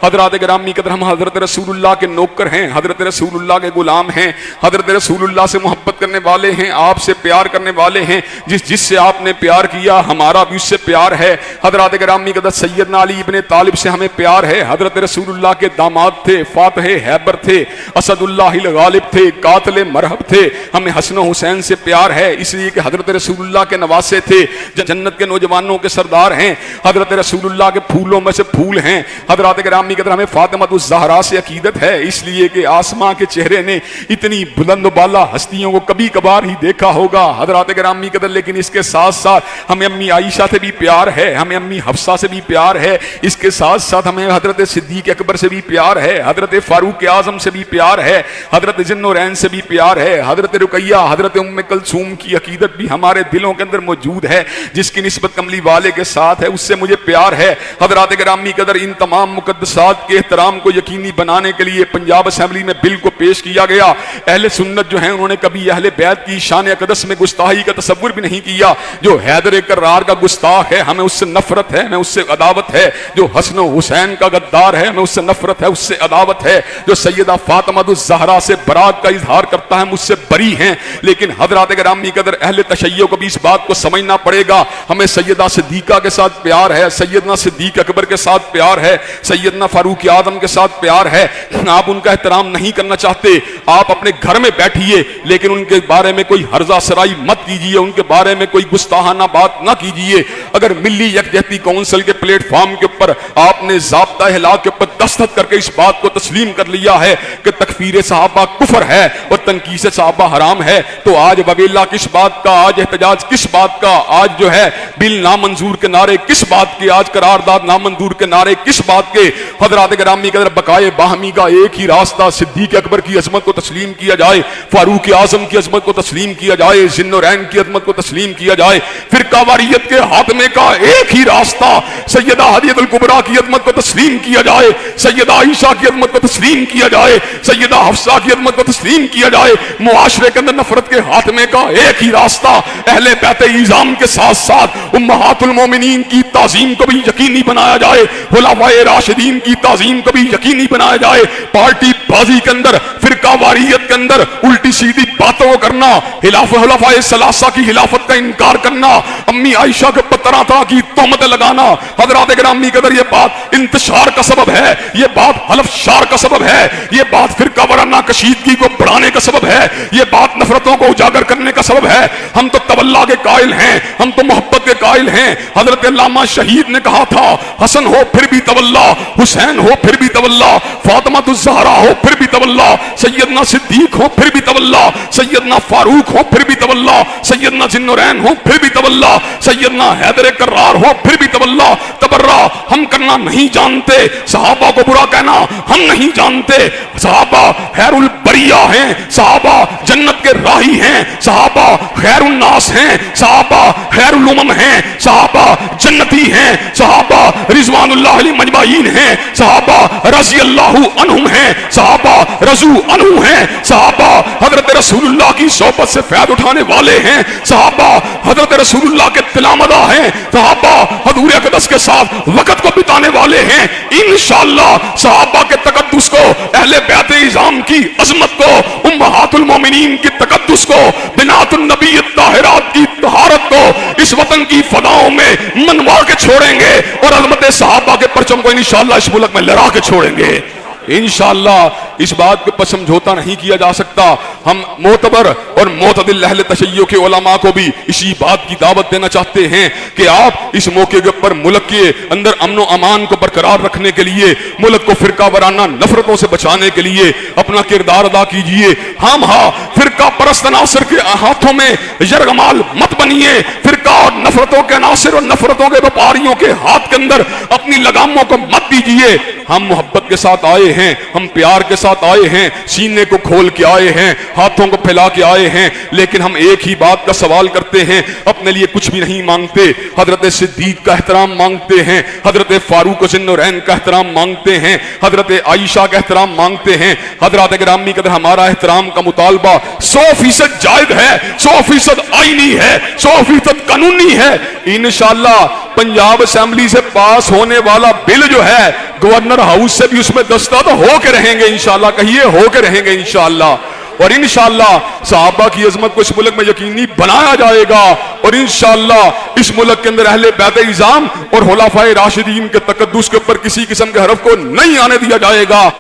حضرات گرامی قدر، ہم حضرت رسول اللہ کے نوکر ہیں، حضرت رسول اللہ کے غلام ہیں، حضرت رسول اللہ سے محبت کرنے والے ہیں، آپ سے پیار کرنے والے ہیں، جس سے آپ نے پیار کیا ہمارا بھی اس سے پیار ہے۔ حضرات گرامی قدر، سیدنا علی ابن طالب سے ہمیں پیار ہے، حضرت رسول اللہ کے داماد تھے، فاتح حیبر تھے، اسد اللہ الغالب تھے، قاتل مرحب تھے، ہمیں حسن و حسین سے پیار ہے، اس لیے کہ حضرت رسول اللہ کے نواسے تھے، جنت کے نوجوانوں کے سردار ہیں، حضرت رسول اللہ کے پھولوں میں سے پھول ہیں۔ حضرات گرامی قدر، ہمیں فاطمہ الزہرا سے عقیدت ہے، اس لیے کہ آسماں کے چہرے نے اتنی بلند و بالا ہستیوں کو کبھی کبھار ہی دیکھا ہوگا حضرات گرامی قدر، لیکن اس کے ساتھ ساتھ ہمیں امی عائشہ سے بھی پیار ہے، ہمیں امی حفصہ سے بھی پیار ہے، اس کے ساتھ ساتھ ہمیں حضرت صدیق اکبر سے بھی پیار ہے، حضرت فاروق اعظم سے بھی پیار ہے، حضرت ذی النورین سے بھی پیار ہے، حضرت رقیہ، حضرت ام کلثوم کی عقیدت بھی ہمارے دلوں کے اندر موجود ہے، جس کی نسبت کملی والے کے ساتھ ہے، اس سے مجھے پیار ہے۔ حضرات گرامی قدر، ان تمام مقدسات کے احترام کو یقینی بنانے کے لیے پنجاب اسمبلی میں بل کو پیش کیا گیا۔ اہل سنت جو ہیں انہوں نے کبھی اہل بیت کی شان اقدس میں گستاخی کا تصور بھی نہیں کیا۔ جو حیدر کرار کا گستاخ ہے ہمیں اس سے نفرت ہے، ہمیں اس سے عداوت ہے، جو حسن و حسین کا غدار ہے ہمیں اس سے نفرت ہے، اس سے عداوت ہے، جو سیدہ فاطمہ الزہرا سے برات کا اظہار کرتا ہے مجھ سے بری ہیں۔ لیکن حضرات گرامی قدر، اہل تشیع کو بھی اس بات کو سمجھنا پڑے گا، ہمیں سیدہ صدیقہ کے ساتھ پیار ہے، سیدنا صدیق اکبر کے ساتھ پیار ہے، سیدنا فاروق اعظم کے ساتھ پیار ہے۔ آپ ان کا احترام نہیں کرنا چاہتے، آپ اپنے گھر میں بیٹھیے، لیکن ان کے بارے میں کوئی ہرزہ سرائی مت کیجیے، ان کے بارے میں کوئی گستاخانہ بات نہ کیجیے۔ اگر ملی یکجہتی کونسل کے پلیٹ فارم کے اوپر آپ نے ضابطہ اخلاق کے اوپر دستخط کر کے اس بات کو تسلیم کر لیا ہے کہ تکفیر صحابہ کفر ہے اور تنقیص صحابہ حرام ہے، تو آج وبیلہ کس بات کا، آج احتجاج کس بات کا، آج جو ہے بل نامنظور کے نعرے کس بات کے، آج قرارداد نامنظور کے نعرے کس بات کے؟ حضرات گرامی قدر، بقائے باہمی کا ایک ہی راستہ، صدیق اکبر کی عظمت کو تسلیم کیا جائے، فاروق اعظم کی عظمت کو تسلیم کیا جائے، ذی النورین کی عظمت کو تسلیم کیا جائے۔ فرقہ واریت کے خاتمے کا ایک ہی راستہ، سیدہ ہدیہ الکبریٰ کی عظمت کو تسلیم کیا جائے، سیدہ عائشہ کی عظمت کو تسلیم کیا جائے، سیدہ حفصہ کی عظمت کو تسلیم کیا جائے۔ معاشرے کے اندر نفرت کے خاتمے کا ایک ہی راستہ، اہل بیت اعظام کے ساتھ ساتھ امہات المومنین کی تعظیم کو بھی یقینی بنایا جائے، خلفائے راشدین کی تعظیم کو بھی یقینی بنایا جائے۔ پارٹی بازی کے اندر، فرقہ واریت کے اندر الٹی سیدھی باتوں کو کرنا، خلفائے ثلاثہ کی خلافت کا انکار کرنا، امی عائشہ کے طرح طرح کی تہمتیں لگانا، حضرات گرامی قدر، یہ بات انتشار کا سبب ہے، یہ بات حلف شار کا سبب ہے، یہ بات فرقہ وارانہ کشیدگی کو بڑھانے کا سبب ہے، یہ بات نفرتوں کو اجاگر کرنے کا سبب ہے۔ ہم تو تولا کے قائل ہیں، ہم تو محبت کے قائل ہیں۔ حضرت علامہ شہید نے کہا تھا، حسن ہو پھر بھی تولا، حسین ہو پھر بھی تولا، فاطمہ الزہرا ہو پھر بھی تولا، سیدنا صدیق ہو پھر بھی تولا، سیدنا فاروق ہو پھر بھی تولا، سیدنا ذی النورین ہو پھر بھی تولا، سیدنا حیدر کرار ہو پھر بھی تولا۔ تبرہ ہم کرنا نہیں جانتے، صحابہ کو برا کہنا ہم نہیں جانتے۔ صحابہ خیر البریہ ہیں، صحابہ جنت کے راہی ہیں، صحابہ خیر الناس ہیں، صحابہ خیر الامم ہیں، صحابہ جنتی ہیں، صحابہ رضوان اللہ علیہم اجمعین ہیں، صحابہ رضی اللہ عنہم ہیں، صحابہ رضو عنہ ہیں، صحابہ حضرت رسول اللہ کی صحبت سے فیض اٹھانے والے ہیں، صحابہ حضرت رسول اللہ کے تلامذہ ہیں، صحابہ حضور اقدس کے ساتھ وقت کو بتانے والے ہیں۔ انشاءاللہ صحابہ کے تقدس کو، اہل بیت اعظام کی عظمت کو، امہات المومنین کی تقدس کو، بنات النبی الطاہرات کی طہارت کو اس وطن کی فضاؤں میں منوا کے چھوڑیں گے، اور عظمت صحابہ کے پرچم کو انشاءاللہ اس ملک میں لہرا کے چھوڑیں گے۔ انشاءاللہ اس بات کے پر سمجھوتا نہیں کیا جا سکتا۔ ہم معتبر اور معتدل اہل تشیع کے علماء کو بھی اسی بات کی دعوت دینا چاہتے ہیں کہ آپ اس موقع کے پر ملک کے اندر امن و امان کو برقرار رکھنے کے لیے، ملک کو فرقہ وارانہ نفرتوں سے بچانے کے لیے اپنا کردار ادا کیجئے۔ ہم فرقہ پرست عناصر کے ہاتھوں میں یرغمال مت بنیے، فرقہ اور نفرتوں کے عناصر اور نفرتوں کے وپاریوں کے ہاتھ کے اندر اپنی لگاموں کو مت دیجئے۔ ہم محبت کے ساتھ آئے ہیں، ہم پیار کے ساتھ آئے ہیں، سینے کو کھول کے آئے ہیں، ہاتھوں کو پھیلا کے آئے ہیں، لیکن ہم ایک ہی بات کا سوال کرتے ہیں، اپنے لیے کچھ بھی نہیں مانگتے۔ حضرت صدیق کا احترام مانگتے ہیں، حضرت فاروق و ذی النورین کا احترام مانگتے ہیں، حضرت عائشہ کا احترام مانگتے ہیں۔ حضرات گرامی قدر، ہمارا احترام کا مطالبہ 100% جائز ہے، 100% آئینی ہے، 100% قانونی ہے، انشاءاللہ پنجاب اسمبلی سے پاس ہونے والا بل جو ہے گورنر ہاؤس سے بھی اس میں دستخط ہو کے رہیں گے انشاءاللہ، کہیے ہو کے رہیں گے انشاءاللہ۔ اور انشاءاللہ صحابہ کی عظمت کو اس ملک میں یقینی بنایا جائے گا، اور انشاءاللہ اس ملک کے اندر اہل بیت اعظام اور خلفائے راشدین کے تقدس کے اوپر کسی قسم کے حرف کو نہیں آنے دیا جائے گا۔